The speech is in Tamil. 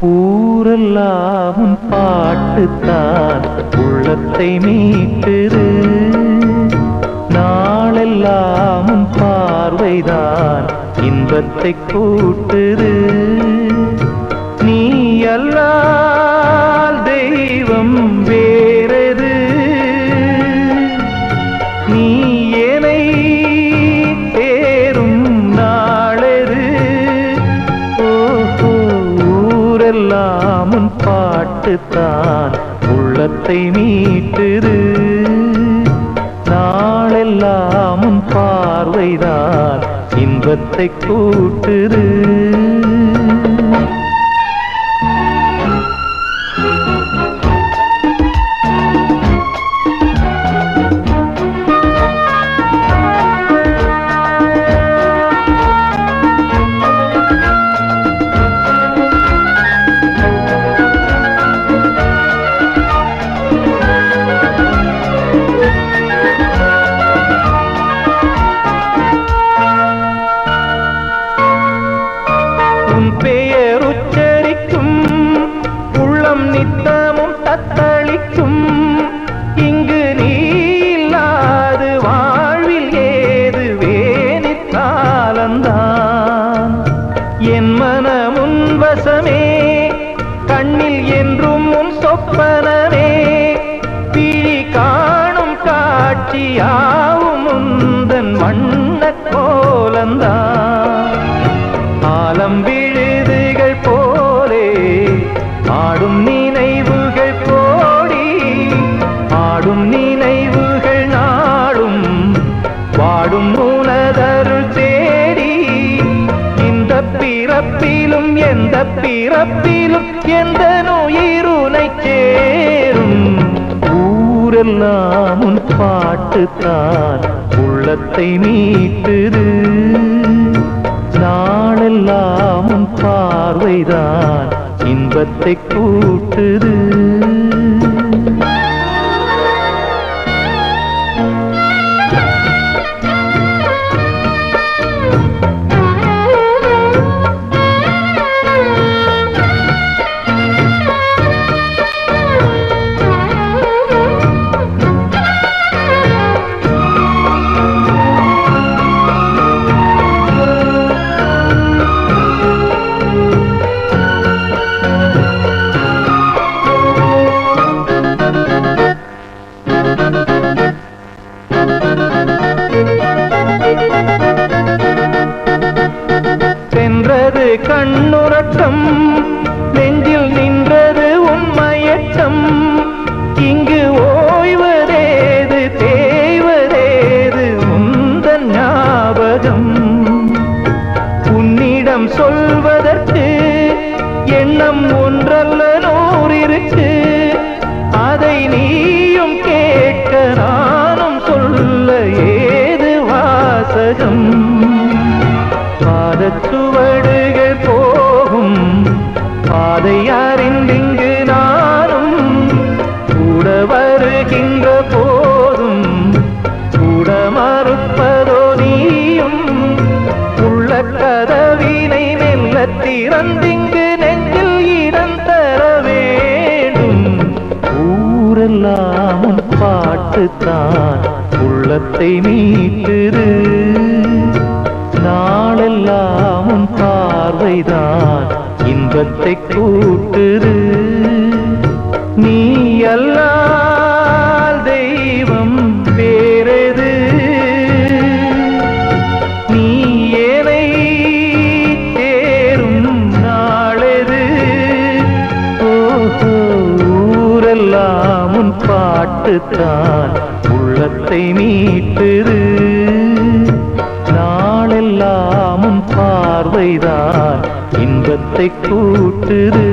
ஊரெல்லாம் பாட்டுத்தான் உள்ளத்தை மீட்டுது, நாளெல்லாம் பார்வைதான் இன்பத்தை கூட்டுது. நீ அல்லால் தெய்வம் வேறது, நீ என்னை தேரும் நாளது. ஊரெல்லாம் பாட்டுத்தான் உள்ளத்தை மீட்டுது, நாளெல்லாம் பார்வைதான் இன்பத்தை கூட்டுது. பெயர் உச்சரிக்கும் உள்ளம் நித்தமும் தத்தளிக்கும். இங்கு நீ இல்லாது வாழ்வில் ஏது வேணித்தாலந்தான். என் மனமுன் வசமே, கண்ணில் என்றும் உன் சொப்பனமே, பிழி காணும் காட்சியாவும் உந்தன் வண்ணக் கோலந்தான். ஆலம் விழுதுகள் போலே ஆடும் நினைவுகள் கோடி, ஆடும் நினைவுகள் நாடும் வாடும் உனதருள் தேடி. இந்த பிறப்பிலும் எந்த பிறப்பிலும் எந்த நுயிருனை சேரும். ஊரெல்லாம் உன் பாட்டுத்தான் உள்ளத்தை மீட்டுது, நாளெல்லாம் பார்வைதான் இன்பத்தை கூட்டுது. சென்றது கண்ணுறக்கம், நெஞ்சில் நின்றது உண்மையற்றம். இங்கு ஓய்வதேது தேய்வதேது உந்தன் ஞாபகம். உன்னிடம் சொல்வதற்கு எண்ணம் ஒன்றல்ல நூறிருக்கு, அதை நீயும் கேட்க நானும் சொல்ல ஏது வாசகம். பாதச்சுவடுகள் போகும் பாதை அறிந்திங்கு நானும் கூட வருகின்ற போதும் கூட மறுப்பதோ நீயும். உள்ள கதவினை மெல்ல திறந்திங்கு நெஞ்சில் இடம் தர வேண்டும். ஊரெல்லாம் பாட்டுத்தான் உள்ளத்தை மீட்டுது, நாளெல்லாம் பார்வைதான் இன்பத்தை கூட்டுது. நீ அல்லால் தெய்வம் வேறது, நீ என்னை தேரும் நாளது. ஊரெல்லாம் பாட்டுத்தான் உள்ளத்தை மீட்டுது, நாளெல்லாம் பார்வைதான் இன்பத்தை கூட்டுது